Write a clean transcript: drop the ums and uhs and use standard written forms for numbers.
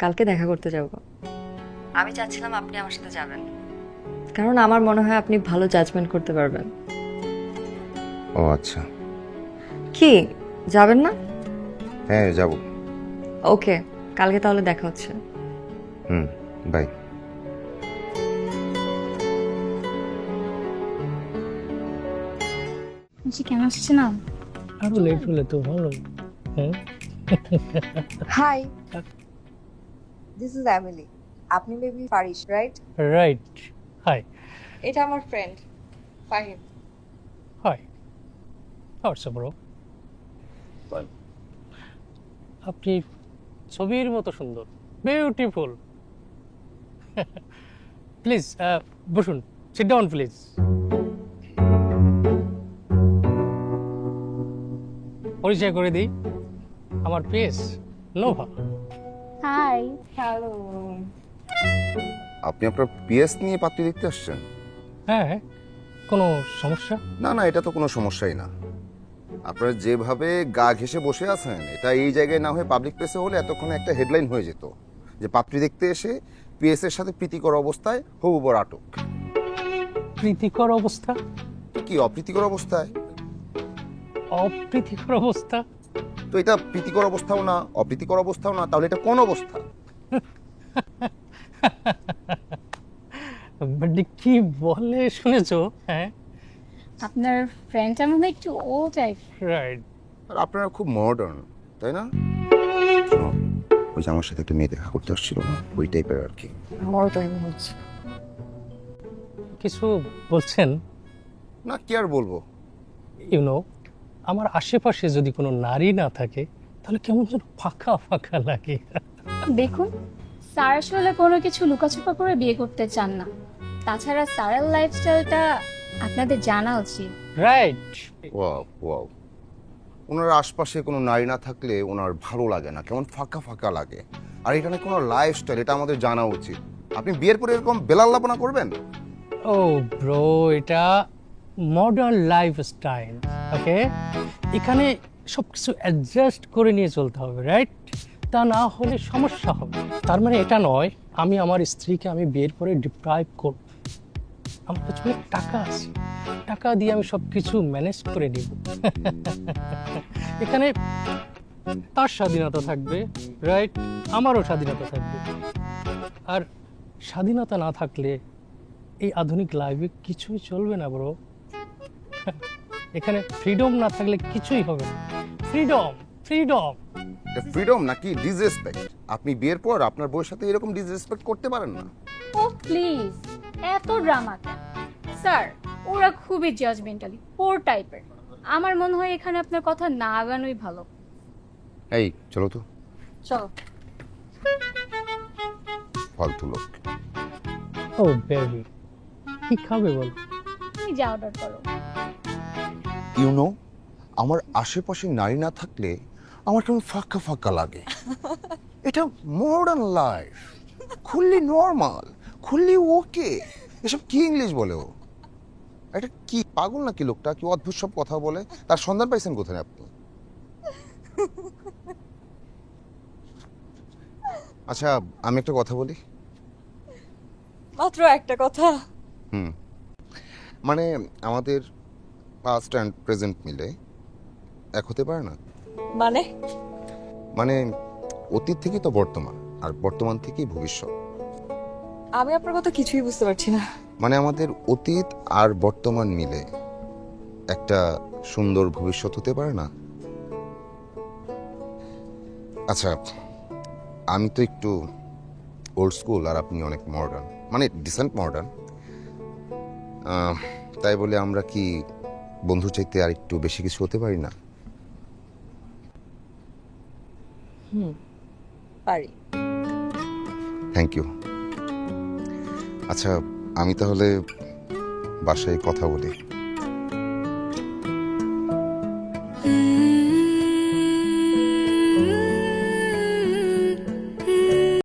কালকে দেখা করতে যাব। আমি চাচ্ছিলাম আপনি আমার সাথে যাবেন, কারণ আমার মনে হয় আপনি ভালো জাজমেন্ট করতে পারবেন। ও আচ্ছা, কি যাবেন না? হ্যাঁ যাব। ওকে, কালকে তাহলে দেখা হচ্ছে। বাই। কেন আসছে না? আরো লেট হলে তো ভালো। হ্যাঁ, হাই, দিস ইজ এমিলি। আপনি maybe Faris, right? Right. Hi. এটা আমার friend Fahim. Hi, what's up bro? আপনি ছবির মতো সুন্দর, বিউটিফুল। প্লিজ বসুন, সিট ডাউন প্লিজ। পরিচয় করে দিই, আমার পিএস নোভা। হাই। হ্যালো। আপনি আপনার পিএস নিয়ে পাত্রী দেখতে আসছেন? হ্যাঁ, কোনো সমস্যা? না না, এটা তো কোনো সমস্যাই না। আপনারা যেভাবে গা ঘেঁষে বসে আছেন, এটা এই জায়গায় না হয়ে পাবলিক প্লেসে হলে এতক্ষণে একটা হেডলাইন হয়ে যেত যে পাত্রী দেখতে এসে পিএস এর সাথে প্রীতিকর অবস্থায় হবু বর আটক। প্রীতিকর অবস্থা? কি অপ্রীতিকর অবস্থায়? অপ্রীতিকর অবস্থা? তো এটা প্রীতিকর অবস্থাও না, অপ্রীতিকর অবস্থাও না, তাহলে এটা কোন অবস্থা? মানে কি বলে শুনেছো? হ্যাঁ, আপনার ফ্রেন্ডটা মনে হয় একটু ও টাইপ। রাইট। আর আপনারা খুব মডার্ন, তাই না? শোনো, ওই যে আমার সাথে একটা মেয়ে দেখা করতে আসছিল না, ওই টাইপের আর কি। আমারও তাই মনে হচ্ছে। কিছু বলছেন? না, কি আর বলবো। ইউনো, আমার আশেপাশে যদি কোনো নারী না থাকে তাহলে কেমন যেন ফাঁকা ফাঁকা লাগে। দেখুন, স্যার আসলে কোনো কিছু লুকাছুপা করে বিয়ে করতে চান না। তাছাড়া স্যারের লাইফস্টাইলটা আপনাদের জানা উচিত। রাইট। ওয়াও ওয়াও, ওনার আশপাশে কোনো নারী না থাকলে ওনার ভালো লাগে না, কেমন ফাঁকা ফাঁকা লাগে। আর এটা না কোনো লাইফস্টাইল, এটা আমাদের জানা উচিত। আপনি বিয়ের পরে এরকম বেলাল্লাপনা করবেন? ও ব্রো, এটা মডার্ন লাইফস্টাইল। ওকে, এখানে সবকিছু অ্যাডজাস্ট করে নিয়ে চলতে হবে, রাইট? তা না হলে সমস্যা হবে। তার মানে এটা নয় আমি আমার স্ত্রীকে আমি বিয়ের পরে ডিপ্রাইভ করব। আমার কাছে অনেক টাকা আছে, টাকা দিয়ে আমি সবকিছু ম্যানেজ করে নিব। এখানে তার স্বাধীনতা থাকবে, রাইট? আমারও স্বাধীনতা থাকবে। আর স্বাধীনতা না থাকলে এই আধুনিক লাইফে কিছুই চলবে না ব্রো। এখানে ফ্রিডম না থাকলে কিছুই হবে না। Freedom, freedom. ফ্রিডম নাকি ডিসরেসপেক্ট? আপনি বিয়ের পর আপনার বউয়ের সাথে এরকম ডিসরেসপেক্ট করতে পারেন না। ও প্লিজ, এত ড্রামা কেন? স্যার, ওরা খুবই জাজমেন্টালি পোর টাইপের। আমার মনে হয় এখানে আপনার কথা না আগানোই ভালো। এই চলো তো, চলো। ফালতু লোক। ও বেবি, কি খাবে বলো? তুমি যা অর্ডার করো। ইউ নো, আমার আশেপাশে নারী না থাকলে আমার কেমন ফাঁকা ফাঁকা লাগে। এটা মডার্ন লাইফ, খুললি নর্মাল, খুললি ওকে। এসব কি ইংলিশ বলে ও? এটা কি পাগল নাকি লোকটা? কি অদ্ভুত সব কথা বলে। তার সন্ধান পাইছেন কোথায় আপনি? আচ্ছা, আমি একটা কথা বলি। মাত্র একটা কথা। মানে আমাদের পাস্ট অ্যান্ড প্রেজেন্ট মিলে এক হতে পারে না? মানে মানে অতীত থেকেই তো বর্তমান, আর বর্তমান থেকেই ভবিষ্যৎ। আমি আপনার কথা কিছুই বুঝতে পারছি না। মানে আমাদের অতীত আর বর্তমান মিলে একটা সুন্দর ভবিষ্যৎ হতে পারে না? আচ্ছা, আমি তো একটু ওল্ড স্কুল আর আপনি অনেক মডার্ন, মানে ডিসেন্ট মডার্ন। তাই বলে আমরা কি বন্ধু চাইতে আর একটু বেশি কিছু হতে পারি না? পারি। Thank you. আচ্ছা, আমি তাহলে বাসায় কথা বলি।